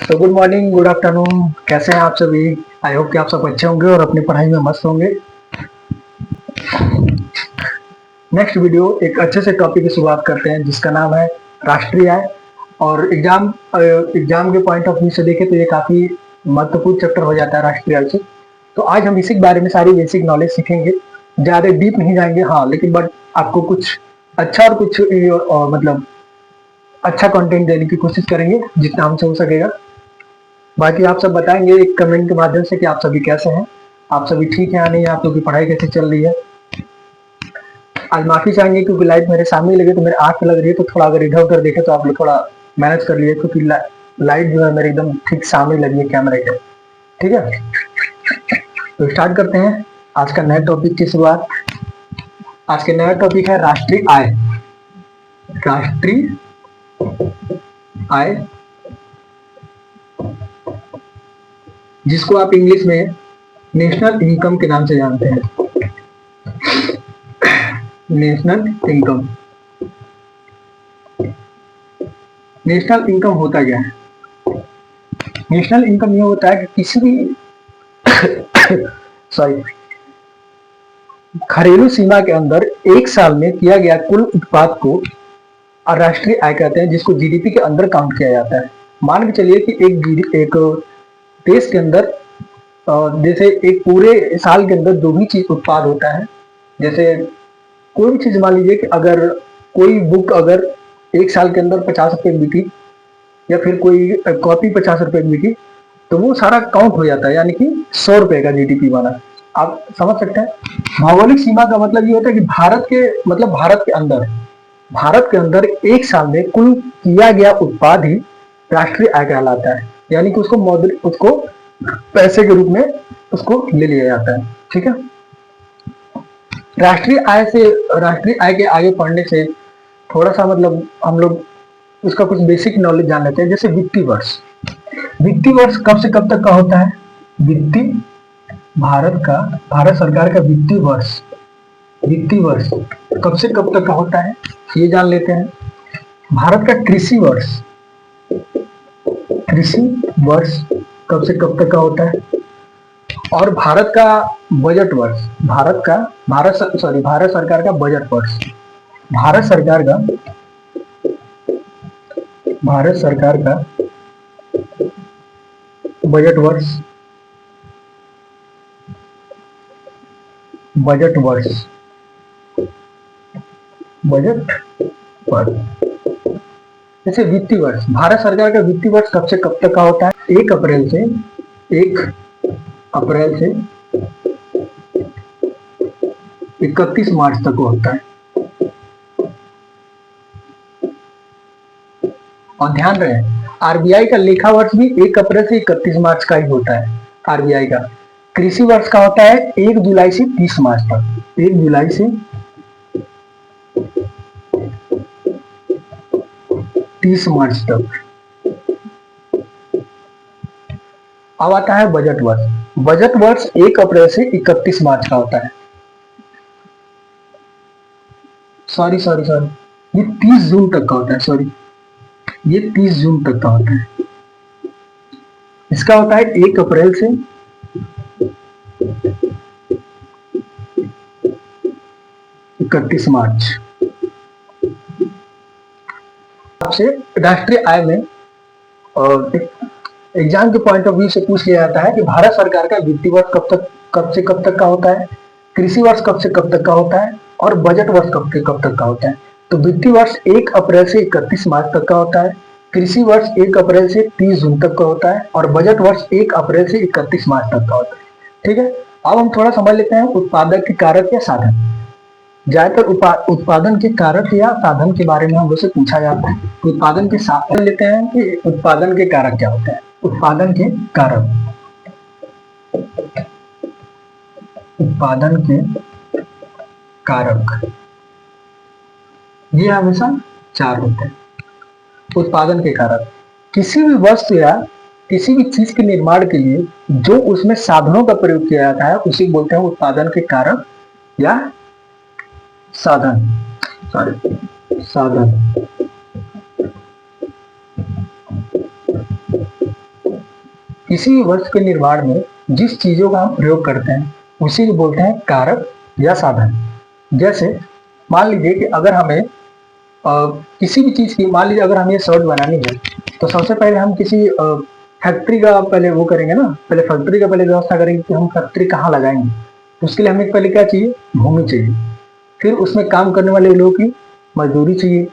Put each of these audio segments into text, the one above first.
तो good morning, good afternoon, कैसे हैं आप सभी। आई होप कि आप सब अच्छे होंगे और अपनी पढ़ाई में मस्त होंगे। नेक्स्ट वीडियो एक अच्छे से टॉपिक की शुरुआत करते हैं जिसका नाम है राष्ट्रीय आय। और एग्जाम के पॉइंट ऑफ व्यू से देखें तो ये काफी महत्वपूर्ण चैप्टर हो जाता है राष्ट्रीय आय से। तो आज हम इसी के बारे में सारी बेसिक नॉलेज सीखेंगे, ज्यादा डीप नहीं जाएंगे। हाँ, लेकिन बट आपको कुछ अच्छा और कुछ मतलब अच्छा कंटेंट देने की कोशिश करेंगे जितना हमसे हो सकेगा। बाकी आप सब बताएंगे एक कमेंट के माध्यम से कि आप सभी कैसे हैं, आप सभी ठीक है या नहीं, आप लोग की पढ़ाई कैसे चल रही है। आज माफी चाहेंगे क्योंकि लाइट मेरे सामने लगे तो मेरे आंख लग रही है, तो थोड़ा अगर इधर उधर देखे तो आप लोग थोड़ा मैनेज कर लिए क्योंकि लाइट जो है मेरे एकदम ठीक सामने लगी है कैमरे के। ठीक है, तो स्टार्ट करते हैं आज का नया टॉपिक की शुरुआत। आज के नया टॉपिक है राष्ट्रीय आय। राष्ट्रीय आय, जिसको आप इंग्लिश में नेशनल इनकम के नाम से जानते हैं। National income. नेशनल इनकम होता क्या है? नेशनल इनकम ये होता है कि किसी भी सॉरी घरेलू सीमा के अंदर एक साल में किया गया कुल उत्पाद को राष्ट्रीय आय कहते हैं, जिसको जीडीपी के अंदर काउंट किया जाता है। मान के चलिए कि एक देश के अंदर जैसे एक पूरे साल के अंदर जो भी चीज उत्पाद होता है, जैसे कोई भी चीज मान लीजिए कि अगर कोई बुक अगर एक साल के अंदर 50 रुपए बिकी या फिर कोई कॉपी 50 रुपए बिकी, तो वो सारा काउंट हो जाता है, यानी कि 100 रुपए का जीडीपी बना। आप समझ सकते हैं। भौगोलिक सीमा का मतलब ये होता है कि भारत के अंदर एक साल में कुल किया गया उत्पाद ही राष्ट्रीय आय कहलाता है, यानी कि उसको पैसे के रूप में उसको ले लिया जाता है। ठीक है, राष्ट्रीय आय के आगे पढ़ने से थोड़ा सा मतलब हम लोग उसका कुछ बेसिक नॉलेज जान लेते हैं। जैसे वित्तीय वर्ष, वित्तीय वर्ष कब से कब तक का होता है? भारत सरकार का वित्तीय वर्ष कब से कब तक का होता है ये जान लेते हैं। भारत का कृषि वर्ष कब से कब तक का होता है। और भारत का बजट वर्ष, भारत सरकार का बजट वर्ष, भारत सरकार का बजट वर्ष जैसे वित्तीय वर्ष, भारत सरकार का वित्तीय वर्ष कब से कब तक का होता है? 1 अप्रैल से 31 मार्च तक होता है। और ध्यान रहे, आरबीआई का लेखा वर्ष भी 1 अप्रैल से 31 मार्च का ही होता है। आरबीआई का कृषि वर्ष का होता है 1 जुलाई से 30 मार्च तक। 1 जुलाई से 30 मार्च तक। अब आता है बजट वर्ष। बजट वर्ष 1 अप्रैल से 31 मार्च का होता है। सॉरी ये 30 जून तक का होता है। ये 30 जून तक का होता है। इसका होता है 1 अप्रैल से 31 मार्च। आपसे राष्ट्रीय आय में एग्जाम के पॉइंट ऑफ व्यू से पूछ लिया जाता है कि भारत सरकार का वित्तीय वर्ष कब से कब तक का होता है, कृषि वर्ष कब से कब तक का होता है, और बजट वर्ष कब से कब तक का होता है। तो वित्तीय वर्ष 1 अप्रैल से 31 मार्च तक का होता है, कृषि वर्ष 1 अप्रैल से 30 जून तक का होता है, और बजट वर्ष 1 अप्रैल से 31 मार्च तक का होता है। ठीक है, अब हम थोड़ा समझ लेते हैं उत्पादक के कारक या साधन। ज्यादातर उत्पादन के कारक या साधन के बारे में हम लोग से पूछा जाता है। उत्पादन के साधन लेते हैं कि उत्पादन के कारक क्या होते हैं। उत्पादन के कारक ये हमेशा 4 होते हैं। उत्पादन के कारक किसी भी वस्तु या किसी भी चीज के निर्माण के लिए जो उसमें साधनों का प्रयोग किया जाता है उसी बोलते हैं उत्पादन के कारक या साधन। किसी भी वस्तु के निर्माण में जिस चीजों का हम प्रयोग करते हैं उसी को बोलते हैं कारक या साधन। जैसे मान लीजिए कि अगर हमें किसी भी चीज की, मान लीजिए अगर हमें शर्ट बनानी है तो सबसे पहले हम किसी फैक्ट्री का पहले वो करेंगे ना, पहले फैक्ट्री का पहले व्यवस्था करेंगे कि हम फैक्ट्री कहाँ लगाएंगे। तो उसके लिए हमें पहले क्या चाहिए, भूमि चाहिए, फिर उसमें काम करने वाले लोगों की मजदूरी चाहिए,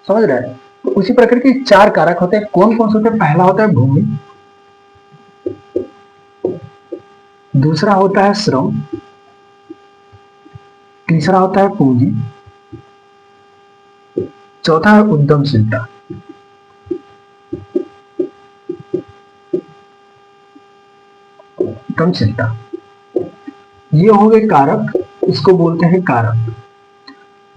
समझ रहे हैं। तो उसी प्रकार के 4 कारक होते हैं। कौन कौन से होते हैं? पहला होता है भूमि, दूसरा होता है श्रम, तीसरा होता है पूंजी, चौथा है उद्यमशीलता। उद्यमशीलता ये हो गए कारक, इसको बोलते हैं कारक।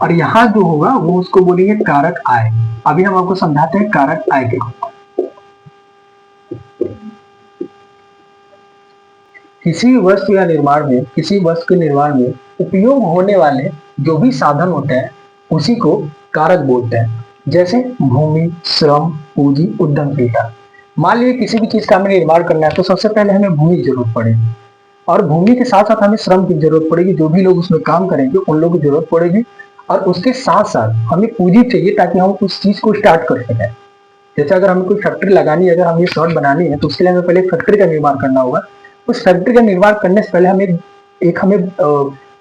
और यहां जो होगा वो उसको बोलेंगे कारक आय। अभी हम आपको समझाते हैं कारक आय के। किसी वस्तु या निर्माण में, किसी वस्तु के निर्माण में उपयोग होने वाले जो भी साधन होते हैं उसी को कारक बोलते हैं। जैसे भूमि, श्रम, पूंजी, उद्यमशीलता। मान लीजिए किसी भी चीज का हमें निर्माण करना है तो सबसे पहले हमें भूमि की जरूरत पड़ेगी, और भूमि के साथ साथ हमें श्रम की जरूरत पड़ेगी, जो भी लोग उसमें काम करेंगे उन लोगों की जरूरत पड़ेगी, और उसके साथ साथ हमें पूंजी चाहिए ताकि हम उस चीज को स्टार्ट कर सकें। जैसे अगर हमें कोई फैक्ट्री लगानी है, अगर हमें शर्ट बनानी है तो उसके लिए हमें पहले फैक्ट्री का निर्माण करना होगा। उस फैक्ट्री का निर्माण करने से पहले हमें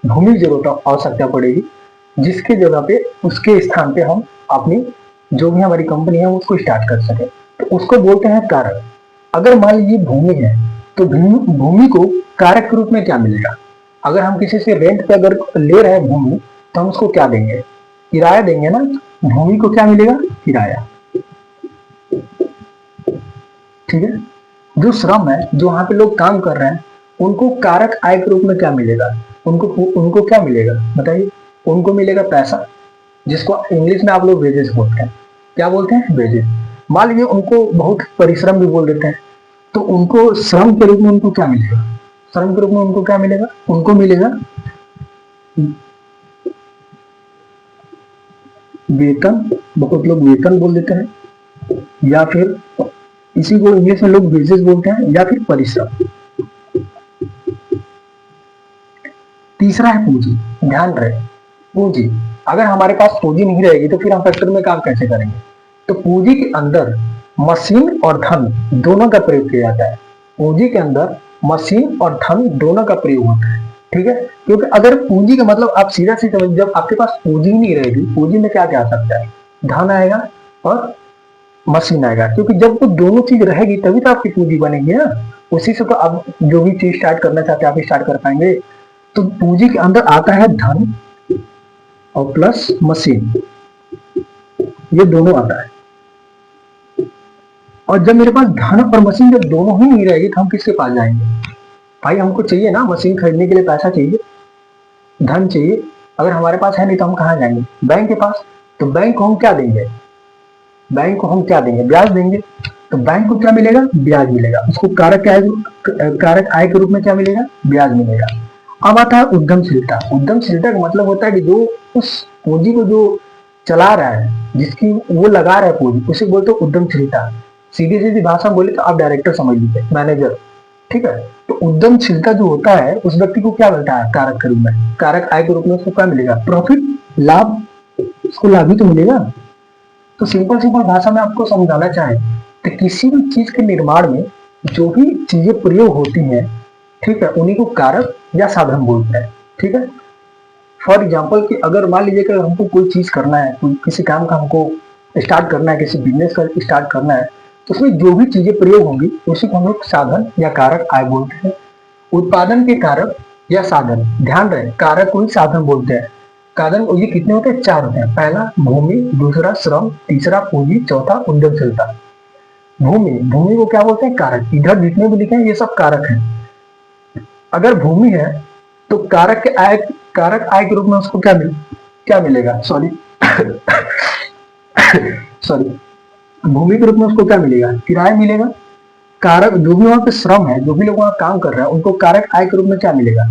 भूमि की जरूरत आवश्यकता पड़ेगी, जिसकी जगह पे उसके स्थान पे हम अपनी जो भी हमारी कंपनी है उसको स्टार्ट कर सके, तो उसको बोलते हैं कारक। अगर मान लीजिए भूमि है तो भूमि को कारक के रूप में क्या मिलेगा? अगर हम किसी से रेंट पे अगर ले रहे हैं भूमि तो हम उसको क्या देंगे? किराया देंगे ना। भूमि को क्या मिलेगा? किराया। ठीक है। जो श्रम है, जो वहां पे लोग काम कर रहे हैं, उनको कारक आय के रूप में क्या मिलेगा? उनको क्या मिलेगा बताइए? उनको मिलेगा पैसा, जिसको इंग्लिश में आप लोग वेजेस बोलते हैं। क्या बोलते हैं? वेजेस। मान लीजिए उनको बहुत परिश्रम भी बोल देते हैं, तो उनको श्रम के रूप में उनको क्या मिलेगा? श्रम के रूप में उनको क्या मिलेगा? उनको मिलेगा वेतन। बहुत लोग वेतन बोल देते हैं, या फिर इसी को इंग्लिश में लोग वेजेस बोलते हैं, या फिर परिश्रम। तीसरा है पूंजी। ध्यान रहे, पूंजी, अगर हमारे पास पूंजी नहीं रहेगी तो फिर हम फैक्ट्री में काम कैसे करेंगे? तो पूंजी के अंदर मशीन और धन दोनों का प्रयोग किया जाता है। पूंजी के अंदर मशीन और धन दोनों का प्रयोग होता है। ठीक है। क्योंकि अगर पूंजी का मतलब आप सीधा सी समझ, जब आपके पास पूंजी नहीं रहेगी, पूंजी में क्या क्या आ सकता है? धन आएगा और मशीन आएगा। क्योंकि जब वो दोनों चीज रहेगी तभी तो आपकी पूंजी बनेगी ना। उसी से तो आप जो भी चीज स्टार्ट करना चाहते हैं आप स्टार्ट कर पाएंगे। तो पूंजी के अंदर आता है धन और प्लस मशीन, ये दोनों आता है। और जब मेरे पास धन और मशीन जब दोनों ही नहीं रहेगी तो हम किसके पास जाएंगे? भाई हमको चाहिए ना, मशीन खरीदने के लिए पैसा चाहिए, धन चाहिए। अगर हमारे पास है नहीं तो हम कहाँ जाएंगे? बैंक के पास। तो बैंक को हम क्या देंगे? बैंक को हम क्या देंगे? ब्याज देंगे। तो बैंक को क्या मिलेगा? ब्याज मिलेगा। उसको कारक आय के रूप में क्या मिलेगा? ब्याज मिलेगा। अब आता है उद्यमशीलता। उद्यमशीलता का मतलब होता है कि जो उस पूंजी को जो चला रहा है, जिसकी वो लगा रहा है पूंजी, उसे बोलते हैं उद्यमशीलता। सीधी सीधी भाषा बोले तो आप डायरेक्टर समझ लीजिए, मैनेजर। ठीक है। तो उद्यमशीलता जो होता है उस व्यक्ति को क्या मिलता है? कारक के रूप में, कारक आय के रूप में उसको क्या मिलेगा? प्रॉफिट, लाभ। उसको लाभ ही तो मिलेगा। तो सिंपल सिंपल भाषा में आपको समझाना चाहे तो किसी भी चीज के निर्माण में जो भी चीजें प्रयोग होती हैं, ठीक है, उन्हीं को कारक या साधन बोलते हैं। ठीक है। फॉर एग्जाम्पल कि अगर मान लीजिए कि हमको कोई चीज करना है, कोई किसी काम का हमको स्टार्ट करना है, किसी बिजनेस का स्टार्ट करना है, तो उसमें जो भी चीजें प्रयोग होंगी उसी को हम लोग साधन या कारक आय बोलते हैं। उत्पादन के कारक या साधन, ध्यान रहे, कारक को ही साधन बोलते हैं। साधन ये कितने होते हैं? 4 होते हैं। पहला भूमि, दूसरा श्रम, तीसरा पूंजी, चौथा उद्यमशीलता। भूमि, भूमि को क्या बोलते हैं? कारक। इधर जितने भी लिखे हैं ये सब कारक हैं। अगर भूमि है तो कारक आय के रूप में उसको क्या मिलेगा? सॉरी सॉरी, भूमि के रूप में उसको क्या मिलेगा? किराया मिलेगा। कारक, जो भी वहां पे श्रम है, जो भी लोग वहां काम कर रहे हैं, उनको कारक आय के रूप में क्या मिलेगा?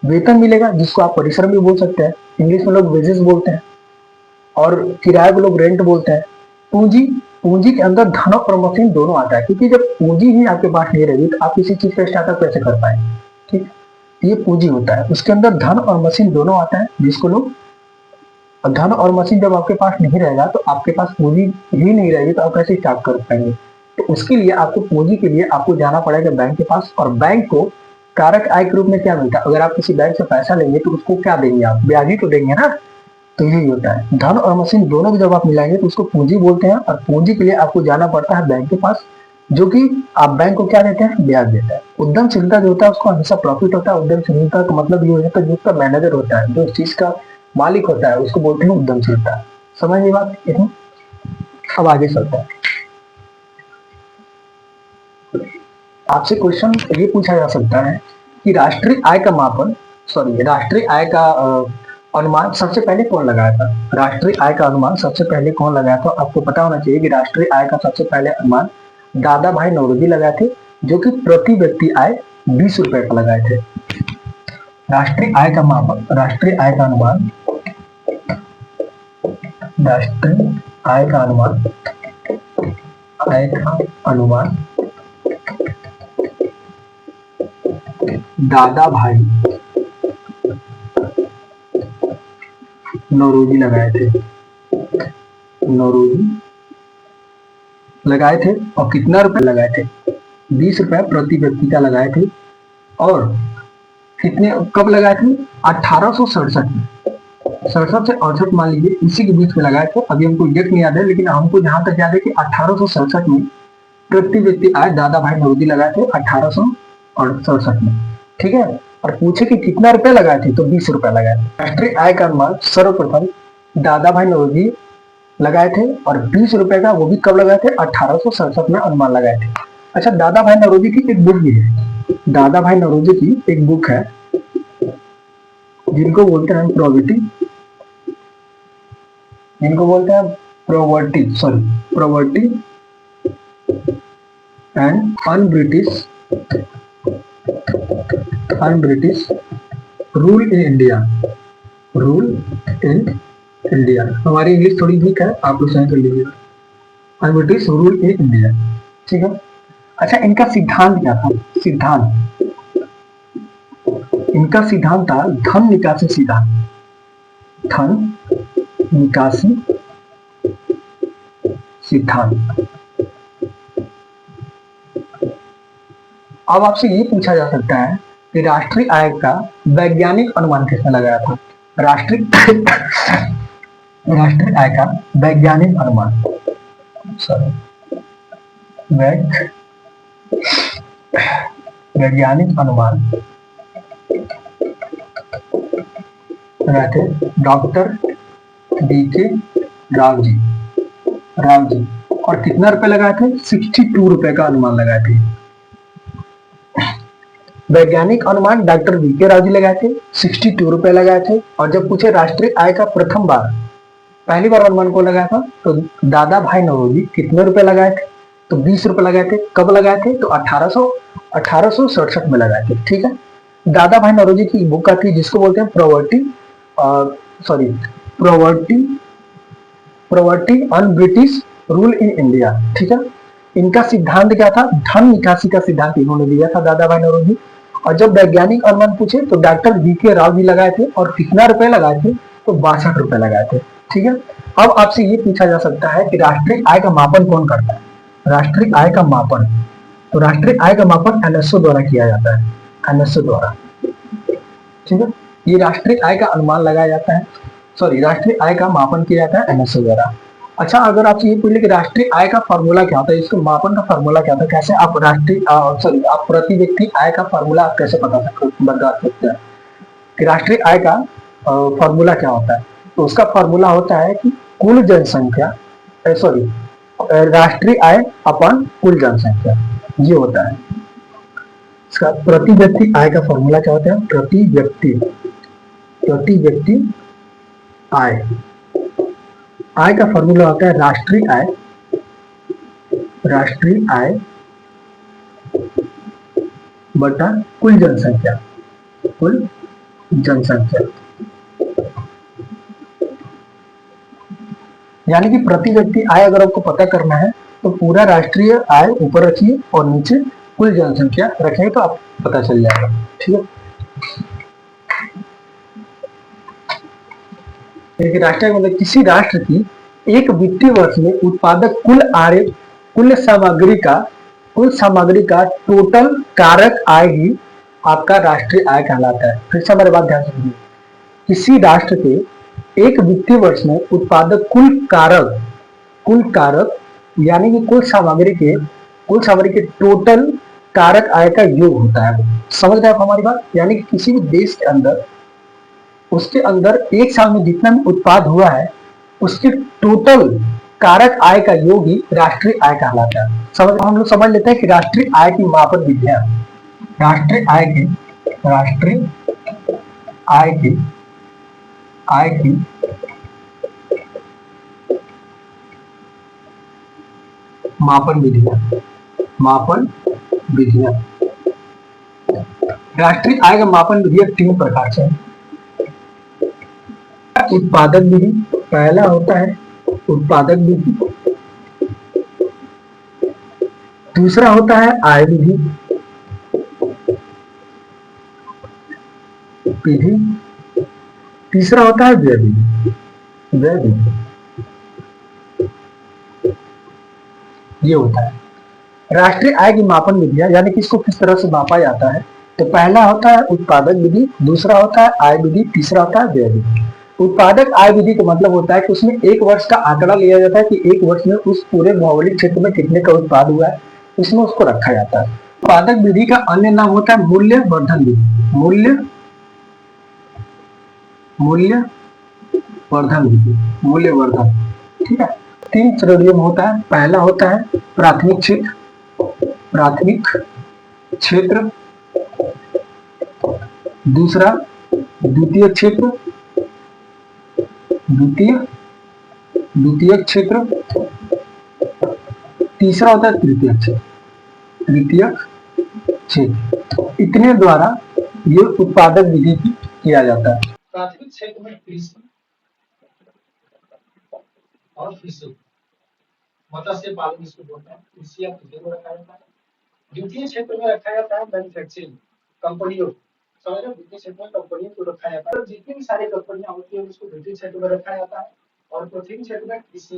वेतन मिलेगा, जिसको आप परिश्रम भी बोल सकते हैं, इंग्लिश में लोग वेजेस बोलते हैं, और किराए को लोग रेंट बोलते हैं। पूंजी पूंजी के अंदर धन और मशीन दोनों आता है, क्योंकि जब पूंजी ही आपके पास नहीं रहेगी तो आप किसी चीज का स्टार्टअप कैसे कर पाएंगे। ठीक, ये पूंजी होता है, उसके अंदर धन और मशीन दोनों आता है, जिसको लोग, धन और मशीन जब आपके पास नहीं रहेगा तो आपके पास पूंजी ही नहीं रहेगी तो आप कैसे स्टार्ट कर पाएंगे। तो उसके लिए आपको पूंजी के लिए आपको जाना पड़ेगा बैंक के पास, और बैंक को कारक आय के रूप में क्या मिलता है, अगर आप किसी बैंक से पैसा लेंगे तो उसको क्या देंगे, आप ब्याज ही तो देंगे ना। तो यही होता है, धन और मशीन दोनों को जब आप मिलाएंगे तो उसको पूंजी बोलते हैं, और पूंजी के लिए आपको जाना पड़ता है बैंक के पास, जो कि आप बैंक को क्या देते हैं, ब्याज देता है। उद्यमशीलता जो होता है उसको हमेशा प्रॉफिट होता है। उद्यमशीलता का मतलब ये होता है जो उसका मैनेजर होता है, जो इस चीज का मालिक होता है, उसको बोलते हैं उद्यमशीलता। समझ गई बात इतनी। अब आगे चलते हैं। आपसे क्वेश्चन ये पूछा जा सकता है कि राष्ट्रीय आय का मापन, सॉरी राष्ट्रीय आय का अनुमान सबसे पहले कौन लगाया था। राष्ट्रीय आय का अनुमान सबसे पहले कौन लगाया था, आपको पता होना चाहिए कि राष्ट्रीय आय का सबसे पहले अनुमान दादा भाई नौरोजी लगाए थे, जो कि प्रति व्यक्ति आय 20 रुपए का लगाए थे। राष्ट्रीय आय का मापन, राष्ट्रीय आय का अनुमान, राष्ट्रीय आय का अनुमान, आय का अनुमान दादा भाई नौरोजी लगाए थे, नौरोजी लगाए थे। और कितना रुपए लगाए थे, 20 रुपए प्रति व्यक्ति का लगाए थे। और कितने, कब लगाए थे, 1867 में, 67 से 68 मान लीजिए, इसी के बीच में लगाए थे। अभी हमको एग्जैक्ट नहीं याद है, लेकिन हमको जहां तक याद है कि 1867 में प्रति व्यक्ति आय दादा भाई नौरोजी लगाए थे, 1867 में। ठीक है, और पूछे कि कितना रुपए लगाए थे, तो 20 रुपए लगाए थे। राष्ट्रीय आय का अनुमान सर्वप्रथम दादा भाई नौरोजी लगाए थे, और 20 रुपए का वो भी कब लगाए थे, 1867 में अनुमान लगाए थे। अच्छा, दादा भाई नौरोजी की एक बुक भी है, दादा भाई नौरोजी की एक बुक है जिनको बोलते हैं प्रॉवर्टी, जिनको बोलते हैं poverty, sorry poverty and un British rule in India, rule in India. हमारी इंग्लिश थोड़ी वीक है, आप लोग सही कर लीजिएगा, un British rule in India. ठीक है। अच्छा, इनका सिद्धांत क्या था, सिद्धांत, इनका सिद्धांत था धन निकासी सिद्धांत, धन निकासी सिद्धांत। अब आपसे ये पूछा जा सकता है कि राष्ट्रीय आय का वैज्ञानिक अनुमान किसने लगाया था। राष्ट्रीय आय का वैज्ञानिक अनुमान, सॉरी वैज्ञानिक अनुमान लगाए थे डॉक्टर DK राव जी, और कितना रुपए लगाए थे, 62 रुपए का अनुमान लगाए थे। वैज्ञानिक अनुमान डॉक्टर VK राव जी लगाए थे, 62 रुपए लगाए थे। और जब पूछे राष्ट्रीय आय का पहली बार अनुमान को लगाया था, तो दादा भाई नौरोजी कितने रुपए लगाए थे, तो 20 रुपए लगाए थे। कब लगाए थे, तो 1867 में लगाए थे। ठीक है। दादा भाई नौरोजी की बुक आती है जिसको बोलते हैं poverty on British rule in India. ठीक है। इनका सिद्धांत क्या था, धन निकासी का सिद्धांत इन्होंने दिया था दादा भाई नौरोजी। और जब वैज्ञानिक अनुमान पूछे तो डॉक्टर VK राव जी लगाए थे, और कितना रुपए लगाए थे, तो 62 रुपए लगाए थे। ठीक है। अब आपसे ये पूछा जा सकता है कि राष्ट्रीय आय का मापन कौन करता है। राष्ट्रीय आय का मापन, तो राष्ट्रीय आय का मापन NSO द्वारा किया जाता है, NSO द्वारा। ठीक है। ये राष्ट्रीय आय का अनुमान लगाया जाता है, सॉरी राष्ट्रीय आय का मापन किया जाता है NSO द्वारा। अच्छा, अगर आपसे ये पूछे कि राष्ट्रीय आय का फॉर्मूला क्या होता है, इसको मापन का फॉर्मूला क्या होता है, कैसे आप आप प्रति व्यक्ति आय का फॉर्मूला आप कैसे बता सकते हैं कि राष्ट्रीय आय का फॉर्मूला क्या होता है। तो उसका फॉर्मूला होता है कि कुल जनसंख्या, सॉरी राष्ट्रीय आय अपन कुल जनसंख्या, ये होता है। इसका प्रति व्यक्ति आय का फॉर्मूला क्या होता है, प्रति व्यक्ति आय, आय का फॉर्मूला होता है राष्ट्रीय आय बटा कुल जनसंख्या, कुल जनसंख्या। यानी कि प्रति व्यक्ति आय अगर आपको पता करना है तो पूरा राष्ट्रीय आय ऊपर रखिए और नीचे कुल जनसंख्या रखेंगे तो आपको पता चल जाएगा। ठीक है, देखिए राष्ट्रीय मतलब किसी राष्ट्र की एक वित्तीय वर्ष में उत्पादक कुल सामग्री का टोटल कारक आय ही आपका राष्ट्रीय आय कहलाता है। फिर से हमारे बात ध्यान से सुनिए, किसी राष्ट्र के एक वित्तीय वर्ष में उत्पादक कुल कारक यानी कि कुल सामग्री के टोटल कारक आय का योग होता है। समझ रहे आप हमारी बात? यानी कि किसी भी देश के अंदर उसके अंदर एक साल में जितना भी उत्पाद हुआ है उसके टोटल कारक आय का योग ही राष्ट्रीय आय कहलाता है। हम लोग समझ लेते हैं कि राष्ट्रीय आय की मापन विधियां राष्ट्रीय आय की मापन विधियां राष्ट्रीय आय का मापन विधियां 3 प्रकार से है। उत्पादक विधि, पहला होता है उत्पादक विधि, दूसरा होता है आय विधि, तीसरा होता है व्यय विधि। ये होता है राष्ट्रीय आय की मापन विधियां, यानी कि इसको किस तरह से मापा जाता है। तो पहला होता है उत्पादक विधि, दूसरा होता है आय विधि, तीसरा होता है व्यय विधि। उत्पादक आय विधि का मतलब होता है कि उसमें एक वर्ष का आंकड़ा लिया जाता है कि एक वर्ष में उस पूरे भौगोलिक क्षेत्र में कितने का उत्पाद हुआ है, उसमें उसको रखा जाता है। उत्पादक विधि का अन्य नाम होता है मूल्य वर्धन विधि। मूल्य वर्धन, ठीक है। 3 श्रेणियों में होता है। पहला होता है प्राथमिक क्षेत्र, दूसरा द्वितीय क्षेत्र, तीसरा होता है तृतीय क्षेत्र। इतने द्वारा ये उत्पादक विधि किया जाता है। प्राथमिक क्षेत्र में कृषि और कृषि मत्स्य पालन इसको बोलते हैं, कृषि या कृषि को रखा जाता है। द्वितीय क्षेत्र में रखा जाता है मैन्युफैक्चरिंग कंपनियों, समझ रहे हो, द्वितीय क्षेत्र में कंपनियों को रखा जाता है। तो जितनी भी सारी कंपनियां होती है उसको द्वितीय क्षेत्र में रखा जाता है। और प्रथम क्षेत्र में किसी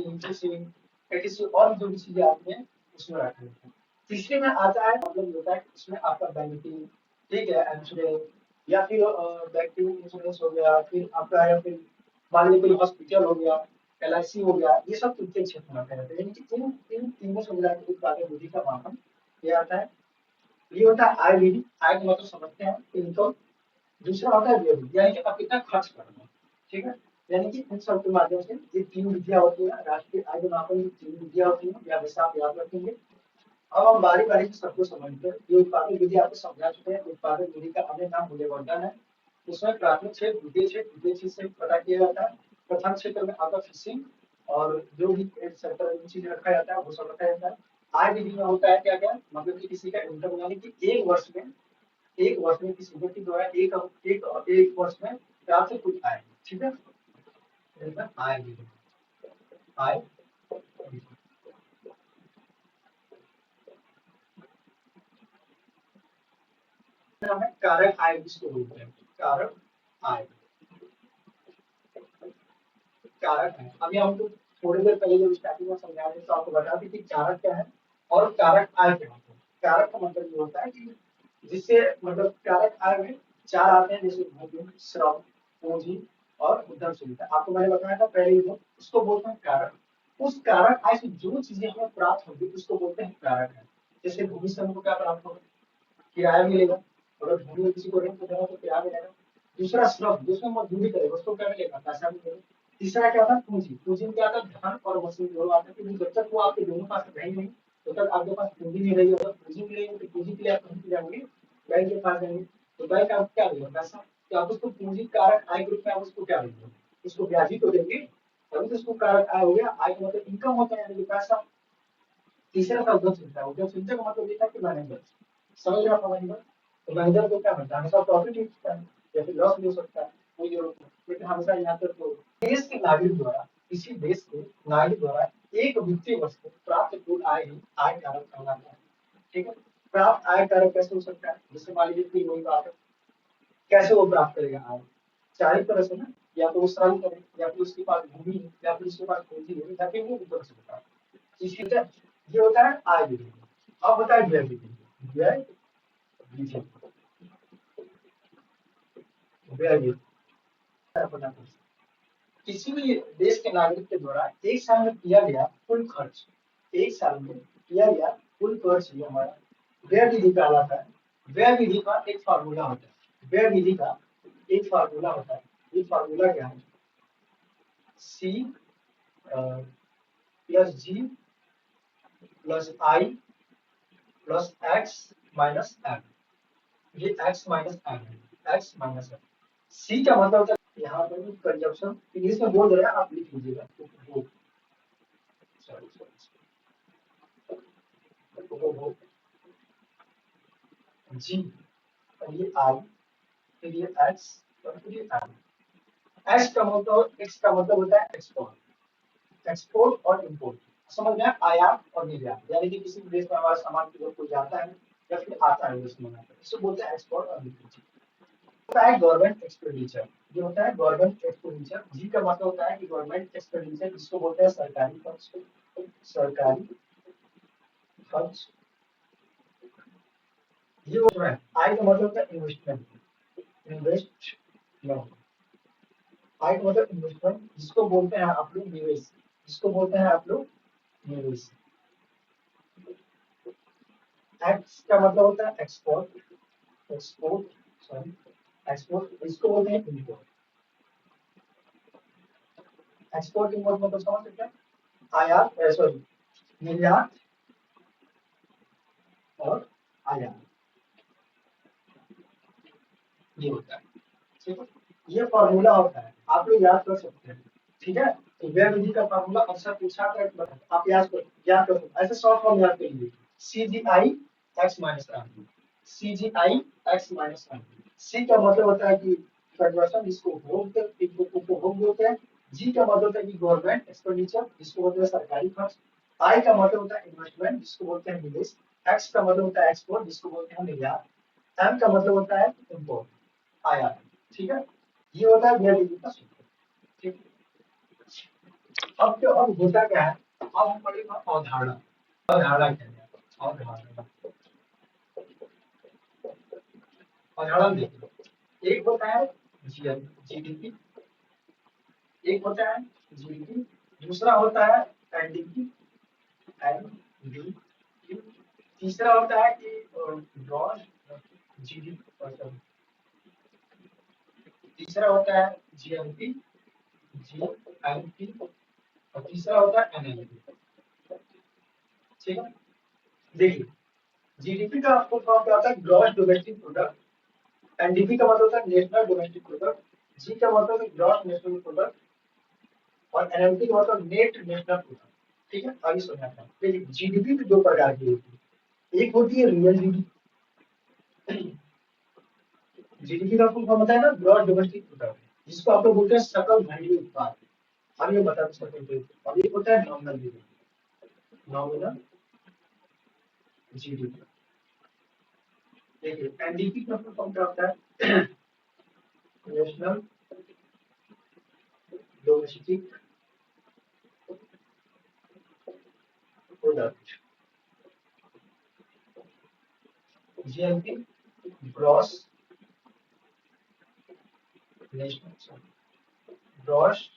और जो भी चीजें आती है उसमें रखा जाता है। तीसरे में आता है मतलब होता है इसमें आपका बैंकिंग, ठीक है, इंश्योरेंस या फिर बैंकिंग इंश्योरेंस हो गया, फिर आपका या फिर मान लीजिए कोई हॉस्पिटल हो गया, LIC हो गया, ये सब तृतीय क्षेत्र में आता है। यानी कि इन तीनों से मिला के उत्पादक विधि का मापन किया जाता है। ये होता है आय विधि, आय का मतलब समझते हैं इनकम। दूसरा होता है व्यय विधि, यानी कि आप कितना खर्च कर रहे हैं, ठीक है। यानी कि इन सब के माध्यम से ये 3 विधियां होती है राष्ट्रीय आय के मापन की। 3 विधियां होती है, या वैसा आप याद रखेंगे। अब हम बारी बारी से सबको समझते हैं। ये उत्पादक विधि आपको समझा चुके हैं। उत्पादक विधि का अन्य नाम मूल्यवर्धन है। उसमें प्राथमिक क्षेत्र, द्वितीय क्षेत्र से पता किया जाता है। प्रथम क्षेत्र में आपका फिशिंग और जो भी चीज रखा जाता है वो सब रखा जाता है। आय विधि में होता है क्या क्या, मतलब कि किसी का इनकम, यानी कि एक वर्ष में किसी व्यक्ति द्वारा एक वर्ष में क्या से कुछ आय, ठीक है। आय विधि, आय नाम है कारक आय, जिसको बोलते हैं कारक आय। कारक है, अभी हमको थोड़ी देर पहले जब स्टार्टिंग में समझा रहे तो आपको बता दें कि कारक क्या है और कारक आय क्या होता है। कारक का मतलब ये होता है कि जिससे मतलब कारक आय में 4 आते हैं, जैसे भूमि, श्रम, पूंजी और उद्यम सुविधा। आपको मैंने बताया था पहले ही, उसको बोलते हैं कारक। उस कारक आय से जो चीजें हमें प्राप्त होगी उसको बोलते हैं कारक है। जैसे भूमि से हमको क्या प्राप्त होगा, किराया मिलेगा। अगर भूमि में किसी को रेंट देना तो किराया मिलेगा। दूसरा श्रम, जिसमें मजदूरी करेगा उसको क्या मिलेगा, पैसा मिलेगा। तीसरा क्या था, पूंजी। पूंजी में क्या था, धन और मशीन दोनों आते हैं, क्योंकि जब तक वो आपके दोनों पास रहेंगे नहीं तब तक आपके पास पूंजी नहीं रहेगी। अगर पूंजी मिलेगी तो पूंजी के लिए आप कहीं जाएंगे, बैंक के पास जाएंगे, तो बैंक आपको क्या देगा, पैसा। तो आप उसको पूंजी कारक आय के रूप में आप उसको क्या देंगे, उसको ब्याज ही तो देंगे, तभी तो उसको कारक आय हो गया। आय का मतलब इनकम होता है, यानी कि पैसा। तीसरा था उद्यम संहिता। उद्यम संहिता का मतलब ये था कि मैनेजर, समझ रहे आप मैनेजर। तो मैनेजर को क्या मिलता है, हमेशा प्रॉफिट ही मिलता है या फिर लॉस भी हो सकता है, कोई जरूरत नहीं, लेकिन हमेशा यहाँ पर तो देश के नागरिक द्वारा किसी देश के नागरिक द्वारा एक वित्तीय वर्ष में प्राप्त कुल आय ही आय कारक कहलाता है। ठीक है, प्राप्त आय कारक कैसे हो सकता है? जैसे मान लीजिए कि वही बात है, कैसे वो प्राप्त करेगा आय? चार ही तरह से ना, या तो वो श्रम करे, या फिर उसके पास भूमि है, या फिर उसके पास पूंजी है, या फिर वो ऊपर से होता है। इसलिए ये होता है आय विधि। अब होता है व्यय विधि। व्यय विधि, व्यय विधि किसी भी देश के नागरिक के द्वारा एक साल में किया गया कुल खर्च, एक साल में किया गया कुल खर्च ही हमारा व्यय विधि कहलाता है। व्यय विधि का एक फार्मूला होता है, व्यय विधि का एक फार्मूला होता है। ये फार्मूला क्या है? सी प्लस जी प्लस आई प्लस एक्स माइनस एम। ये एक्स माइनस एम है, एक्स माइनस एम। सी का मतलब होता है यहाँ पर कंजप्शन, इंग्लिश में बोल रहे हैं, आप लिख लीजिएगा। सॉरी जी, और ये आई, फिर ये एक्स, और फिर ये एम। एक्स का मतलब, एक्स का मतलब होता है एक्सपोर्ट, एक्सपोर्ट और इम्पोर्ट। समझ में? आयात और निर्यात, यानी कि किसी भी देश में हमारा सामान की कोई जाता है या फिर आता है देश में, इसको बोलते हैं एक्सपोर्ट और इम्पोर्ट। होता है गवर्नमेंट एक्सपेंडिचर, जो होता है गवर्नमेंट एक्सपेंडिचर। जी का मतलब होता है कि गवर्नमेंट एक्सपेंडिचर, जिसको बोलते हैं सरकारी खर्च, सरकारी खर्च। ये हो रहा है। आई का मतलब होता है इन्वेस्टमेंट, इन्वेस्टमेंट। आई का मतलब इन्वेस्टमेंट, जिसको बोलते हैं आप लोग निवेश, जिसको बोलते हैं आप लोग निवेश। एक्स का मतलब होता है एक्सपोर्ट, एक्सपोर्ट सॉरी एक्सपोर्ट, इसको बोलते हैं इम्पोर्ट। एक्सपोर्ट इम्पोर्ट मतलब समझ सकते हैं? आयात, सॉरी निर्यात और आयात, ये होता है। ठीक है, ये फॉर्मूला होता है, आप लोग याद कर सकते हैं। ठीक है, तो व्यय विधि का फॉर्मूला अक्सर पूछा कर, आप याद कर सकते हैं। ऐसे शॉर्ट फॉर्म याद करिए, सी जी आई एक्स माइनस एम, सी जी आई एक्स माइनस एम। सी का मतलब होता है कि कन्वर्शन, जिसको उपभोग बोलते हैं। जी का मतलब होता है कि गवर्नमेंट एक्सपेंडिचर, जिसको बोलते हैं सरकारी खर्च। आई का मतलब होता है इन्वेस्टमेंट, जिसको बोलते हैं निवेश। एक्स का मतलब होता है एक्सपोर्ट, जिसको बोलते हैं निर्यात। एम का मतलब होता है इम्पोर्ट, आयात। ठीक है, ये होता है व्यय विधि का सूत्र। ठीक है, अब होता क्या है, अब हम पढ़ेगा अवधारणा। अवधारणा क्या है? अवधारणा, अवधारणा देखिए, एक होता है जीडीपी, एक होता है जीडीपी, दूसरा होता है एनडीपी, एनडीपी, तीसरा होता है कि ग्रॉस जीडीपी, तीसरा होता है जीएमपी, जीएमपी, और तीसरा होता है एनएलपी। ठीक है, देखिए, जीडीपी का आपको फॉर्म क्या होता है? Gross domestic product. एनडीपी का मतलब होता है नेशनल डोमेस्टिक प्रोडक्ट। जी का मतलब है ग्रॉस नेशनल प्रोडक्ट, और एनएलपी का मतलब नेट नेशनल प्रोडक्ट। ठीक है, आगे समझाता हूँ। देखिए, जीडीपी भी दो प्रकार की होती है, एक होती है रियल जीडीपी। जीडीपी का फुल फॉर्म होता है ना ग्रॉस डोमेस्टिक प्रोडक्ट, जिसको आप लोग बोलते हैं सकल घरेलू उत्पाद। हम ये बता सकते हैं। और एक होता है नॉमिनल जीडीपी, नॉमिनल जीडीपी। देखिए, एनडीपी का फुल फॉर्म क्या होता है? National domestic product. GNP gross national, gross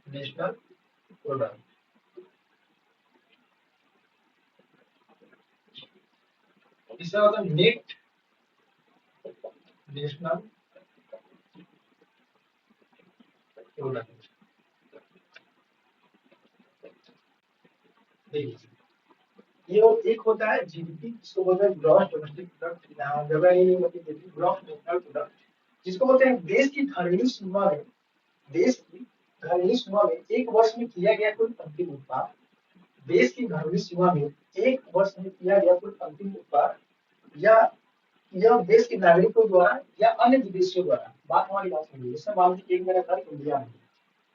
national product. तीसरा होता है नेट नेशनल प्रोडक्ट। देखिए, ये एक होता है जीडीपी, जिसको बोलते हैं ग्रॉस डोमेस्टिक प्रोडक्ट। यहाँ जगह ये मतलब ग्रॉस नेशनल प्रोडक्ट, जिसको बोलते हैं देश की घरेलू सीमा में, देश की घरेलू सीमा में एक वर्ष में किया गया कुल अंतिम उत्पाद। देश की घरेलू सीमा में एक वर्ष में किया गया कुल अंतिम उत्पाद, या यह देश के नागरिकों द्वारा या अन्य विदेशियों द्वारा। बात हमारी बात सुनिए, जैसे मान लीजिए एक मेरा घर इंडिया में,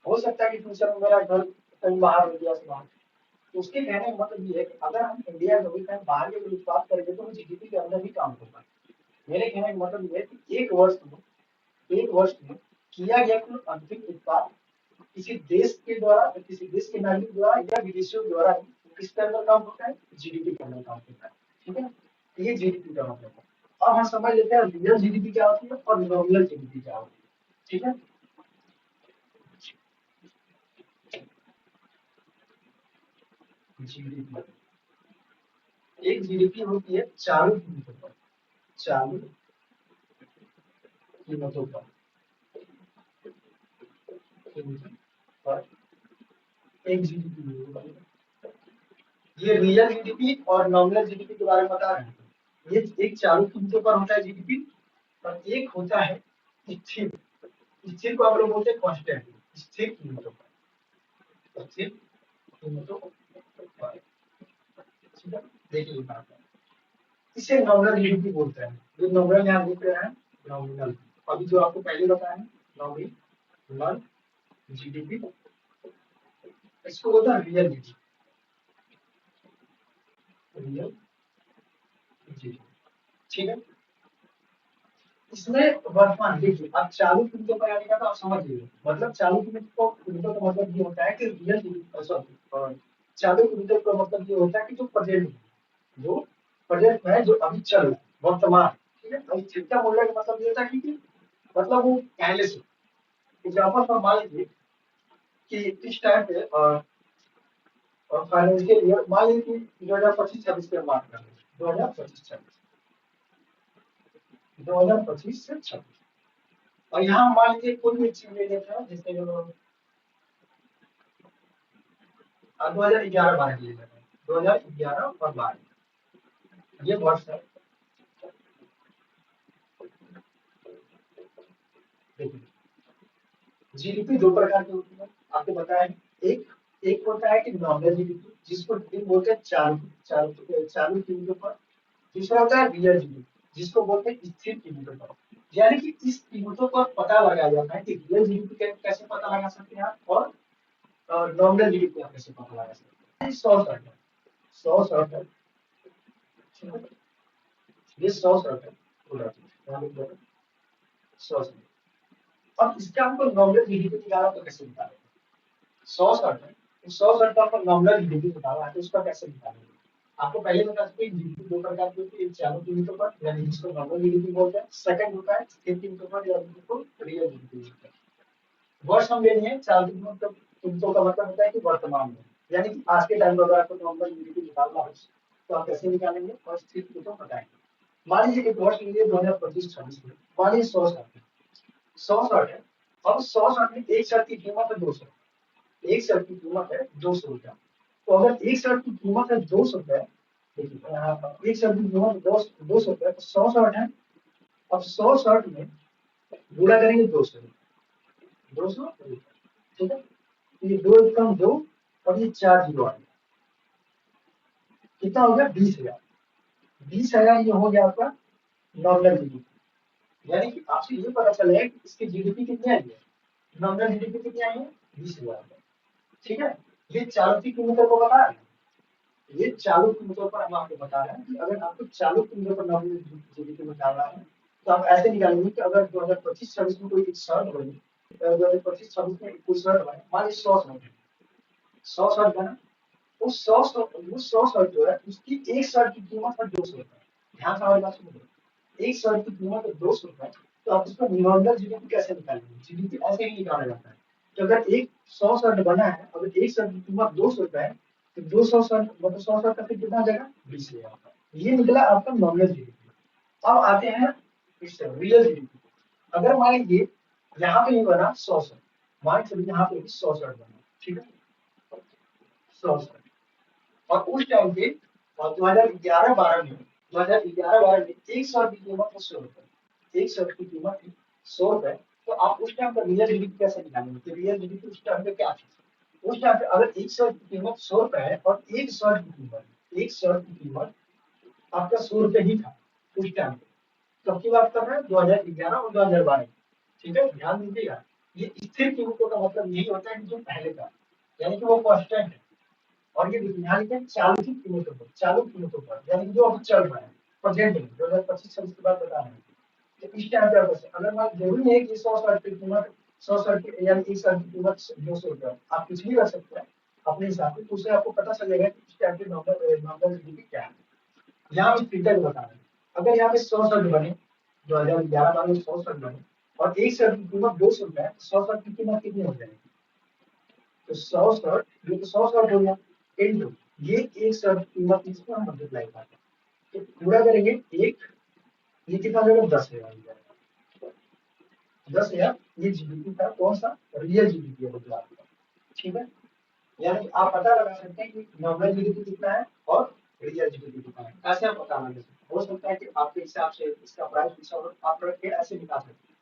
हो सकता है कि फ्यूचर में मेरा घर कहीं बाहर इंडिया से बाहर। तो उसके कहने का मतलब ये है कि अगर हम इंडिया में भी कहीं बाहर के कोई उत्पाद करेंगे तो वो जीडीपी के अंदर ही काम होगा। मेरे कहने का मतलब ये है कि एक वर्ष में किया गया कुल अंतिम उत्पाद किसी देश के द्वारा, किसी देश के नागरिक द्वारा या विदेशियों द्वारा किसके अंदर काम होता है, जीडीपी के अंदर काम होता है। ठीक है, तो ये जीडीपी का मतलब है। अब हम समझ लेते हैं रियल जीडीपी क्या होती है और नॉमिनल जीडीपी क्या होती है। ठीक है, जीडीपी, एक जीडीपी होती है चालू कीमतों पर, चालू कीमतों पर, कीमतों पर एक जीडीपी। ये रियल जीडीपी और नॉमिनल जीडीपी के बारे में बता रहे हैं। ये एक चालू कीमतों पर होता है जीडीपी और एक होता है स्थिर। स्थिर को आप लोग बोलते हैं कांस्टेंट, स्थिर कीमतों पर, स्थिर कीमतों पर। ठीक है, देखिए ये बात है। इसे नॉमिनल जीडीपी बोलते हैं। ये नॉमिनल यहाँ लिख रहे हैं, नॉमिनल। अभी जो आपको पहले बताया नॉमिनल जीडीपी, इसको बोलते हैं रियल जीडीपी, रियल जीडीपी। ठीक है, इसमें वर्तमान देखिए, अब चालू कीमतों पर आने का तो आप समझ लीजिए। मतलब चालू कीमतों का मतलब ये होता है कि रियल, सॉरी, चालू कीमतों का मतलब ये होता है कि जो प्रेजेंट, जो प्रेजेंट है, जो अभी चल रहा है, वर्तमान। ठीक है, तो स्थिरता मूल्य का मतलब ये होता है कि मतलब वो पहले से। एग्जाम्पल पर मान लीजिए कि इस टाइम पे और फाइनेंशियल ईयर मान लीजिए कि 2025-26 की बात कर रहे हैं, 2025 से 26। और यहाँ मान लीजिए कोई भी चीज ले लेते हैं, जैसे 2011-12 ले लेते हैं, 2011 और 12 ये वर्ष है। देखिए, जीडीपी दो प्रकार की होती है, आपको बताया। एक एक होता है कि नॉमिनल जीडीपी, जिसको बोलते हैं चालू चालू चालू कीमतों पर। दूसरा होता है रियल जीडीपी, जिसको बोलते हैं स्थिर कीमतों पर। यानी कि इस कीमतों पर पता लगाया जाता है कि रियल जीडीपी कैसे पता लगा सकते हैं आप, और नॉमिनल जीडीपी आप कैसे पता लगा सकते हैं। 100 शर्ट है, 100 शर्ट है, ये 100 शर्ट है पूरा, 100 शर्ट। अब इसका हमको नॉमिनल जीडीपी निकाला तो कैसे निकालेंगे? 100 शर्ट है, 100 शर्ट का आपको नॉमिनल जीडीपी निकाला है, तो उसका कैसे निकालेंगे? आपको पहले बता चुके जीडीपी दो प्रकार की होती है, एक चालू कीमतों पर यानी जिसको नॉमिनल जीडीपी बोलते हैं, सेकंड होता है स्थिर कीमतों पर या जिसको रियल जीडीपी बोलते हैं। वर्ष हम लेनी है, चालू कीमतों का मतलब होता है कि वर्तमान में, यानी कि आज के टाइम पर अगर आपको नॉमिनल जीडीपी निकालना हो तो आप कैसे निकालेंगे, और स्थिर कीमतों बताएंगे। मान लीजिए एक वर्ष लीजिए 2025-26 में, मान लीजिए 100 शर्ट है, 100 शर्ट है। अब 100 शर्ट में एक शर्ट की कीमत है 200, एक शर्ट की कीमत है 200 रुपया। तो अगर एक शर्ट की कीमत है 200 रुपए, देखिए यहाँ पर एक शर्ट की कीमत 200 रुपए, तो 100 शर्ट है। अब 100 शर्ट में गुणा करेंगे 200, 200, ठीक है। तो ये 2 × 2 और ये 4 जीरो आ गया, कितना हो गया 20,000। 20,000 ये हो गया आपका नॉमिनल जीडीपी। यानी कि आपसे ये पता चलेगा कि इसकी जीडीपी कितनी आई है, नॉमिनल जीडीपी कितनी आई है, 20,000। ठीक है, ये चालू की कीमतों को बता रहे हैं। ये चालू कीमतों पर हम आपको बता रहे हैं कि अगर आपको चालू कीमतों पर नॉमिनल जीडीपी निकालना है तो आप ऐसे निकालेंगे कि अगर 2025-26 में कोई एक शर्त बनी, 2025-26 में कोई शर्त बने, मान लीजिए 100 शर्ट है, 100 शर्ट बना, उस 100 शर्ट जो है उसकी एक शर्ट की कीमत है 200 रुपए। ध्यान से हमारी बात सुनिए, एक शर्ट की कीमत है 200 रुपए। तो आप उसका नॉमिनल जीडीपी कैसे निकालेंगे? जीडीपी ऐसे ही निकाला जाता है कि अगर एक 100 शर्ट बना है, अगर एक शर्ट की कीमत 200 रुपए है, तो 200 शर्ट मतलब 100 शर्ट का फिर कितना आ जाएगा, 20,000। ये निकला आपका नॉमिनल जीडीपी। अब आते हैं इस रियल जीडीपी। अगर मान लीजिए यहाँ पे ये बना 100 शर्ट, मान चलिए यहाँ पे 100 शर्ट बना, ठीक है, 100 शर्ट। और उस टाइम पे 2011-12 में, 2011-12 में एक शर्ट की कीमत है 100 रुपए, एक शर्ट की कीमत है 100 रुपए। तो आप उस टाइम पर रियल जीडीपी कैसे निकालेंगे? तो रियल जीडीपी उस टाइम पे क्या थी, उस टाइम पे अगर एक शर्ट की कीमत 100 रुपए है और एक शर्ट की कीमत आपका 100 रुपए ही था उस टाइम पे। कब की बात कर रहे हैं, 2011 और 2012। ठीक है, ध्यान दीजिएगा, ये स्थिर कीमतों का मतलब यही होता है कि जो पहले का, यानी कि वो कांस्टेंट है। और ये यहाँ लिखा है चालू कीमतों पर, यानी कि जो अभी चल रहा है प्रेजेंट में 2025-26 के बाद बता रहे हैं। तो इस टाइम पे आप अगर मान जरूरी नहीं है कि 100 शर्ट की कीमत 100 शर्ट की यानी एक शर्ट की कीमत 200 रुपया, आप कुछ भी कर सकते हैं अपने हिसाब से, तो उससे आपको पता चलेगा कि इस टाइम पे नॉर्मल जीडीपी क्या है। यहाँ पे फिल्टर बता रहे हैं, अगर यहाँ पे 100 शर्ट बने 2011-12 में 100 शर्ट बने और एक शर्ट की कीमत 200 रुपया है, 100 शर्ट की कीमत कितनी हो जाएगी? तो 100 शर्ट, ये तो 100 शर्ट हो गया इंटू ये एक शर्ट की कीमत, इसको हम मल्टीप्लाई करते हैं तो पूरा करेंगे एक, ये कितना हो जाएगा 10,000। 10,000 ये जीडीपी का कौन सा रियल जीडीपी है मतलब आपका, ठीक है। यानी आप पता लगा सकते हैं कि नॉमिनल जीडीपी कितना है और रियल जीडीपी कितना है, ऐसे आप पता लगा सकते हैं। हो सकता है कि आपके हिसाब से इसका प्राइस पूछा और आप रख के ऐसे निकाल सकते हैं।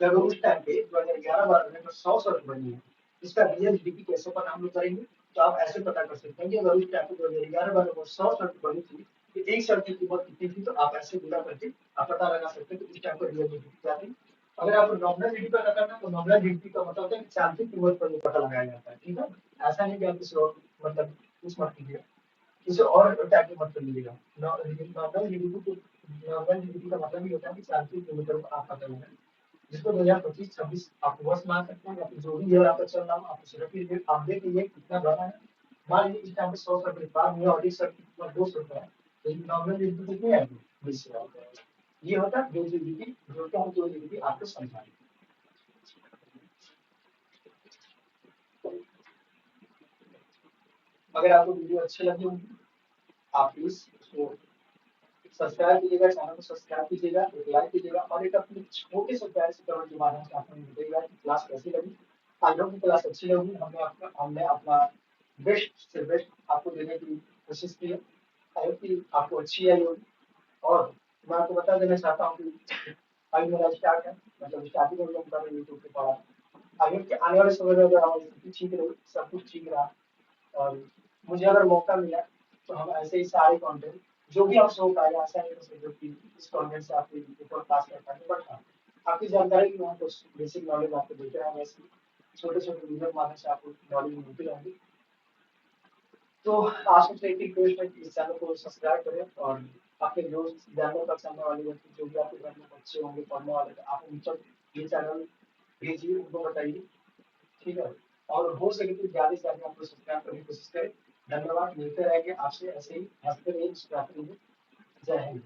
तो अगर उस टाइम पे 2011-12 में 100 शर्ट बनी है, इसका रियल जीडीपी कैसे पता हम लोग करेंगे? तो आप ऐसे पता कर सकते हैं कि अगर उस टाइम पे 2011-12 में 100 शर्ट बनी थी, तो एक शर्ट की कीमत कितनी थी, तो आप ऐसे गुणा करके आप पता लगा सकते हैं कि इस टाइम पर रियल जीडीपी क्या थी। अगर आपको नॉमिनल जीडीपी पता करना है, तो नॉमिनल जीडीपी का मतलब होता है कि चालू कीमत पर पता लगाया जाता है, ठीक है। ऐसा नहीं कि आप किसी और मतलब कुछ मत कीजिए, किसी और टाइप के मत कर लीजिएगा। नॉमिनल जीडीपी का मतलब ये होता है कि चालू कीमत पर आप पता लगाएं, जिसको 2025-26 आप वर्ष मान सकते हैं, या फिर जो भी ईयर आपका चल रहा हो आप उसे रख लीजिए। आप देख लीजिए कितना बढ़ा है। मान लीजिए इस टाइम पे 100 शर्ट उत्पादन हुआ और इस शर्ट की कीमत 200 रुपया है, तो नॉमिनल जीडीपी कितनी आएगी? 20,000। ये होता है जो जीडीपी, जो क्या है जो जीडीपी आपको समझाएं। अगर आपको वीडियो अच्छी लगी होगी, आप प्लीज उसको सब्सक्राइब कीजिएगा, चैनल को सब्सक्राइब कीजिएगा, एक लाइक कीजिएगा और एक अपने छोटे से प्यार से कमेंट के माध्यम से आपको बताइएगा कि क्लास कैसी लगी। आई होप की क्लास अच्छी लगी। हमने अपना बेस्ट से बेस्ट आपको देने की कोशिश की है। आई होप की आपको अच्छी आई होगी। और मैं आपको बता देना चाहता हूँ कि अभी मेरा स्टार्ट है, मतलब स्टार्टिंग में मैं कर यूट्यूब पे पढ़ा। आई होप कि आने वाले समय में अगर हमारी स्थिति ठीक रही, सब कुछ ठीक रहा और मुझे अगर मौका मिला, तो हम ऐसे ही सारे कंटेंट जो भी आप शो पाए, ऐसा नहीं हो सकता कि इस कंटेंट से आपके ऊपर पास कर पाएंगे, बट हाँ आपकी जानकारी की वहाँ कुछ बेसिक नॉलेज आपको देते हैं, वैसे छोटे छोटे वीडियो के माध्यम से आपको नॉलेज मिलती रहेगी। तो आज सबसे एक रिक्वेस्ट है कि इस चैनल को सब्सक्राइब करें और आपके जो जानने पर सामने वाले व्यक्ति जो भी आपके घर में बच्चे होंगे पढ़ने वाले, तो आप उन तक ये चैनल भेजिए, उनको बताइए, ठीक है। और हो सके तो ज्यादा से ज्यादा आपको सब्सक्राइब करने की कोशिश करें। धन्यवाद, मिलते रहेंगे आपसे ऐसे ही हंसते रहिए, मुस्कुराते रहिए। जय हिंद।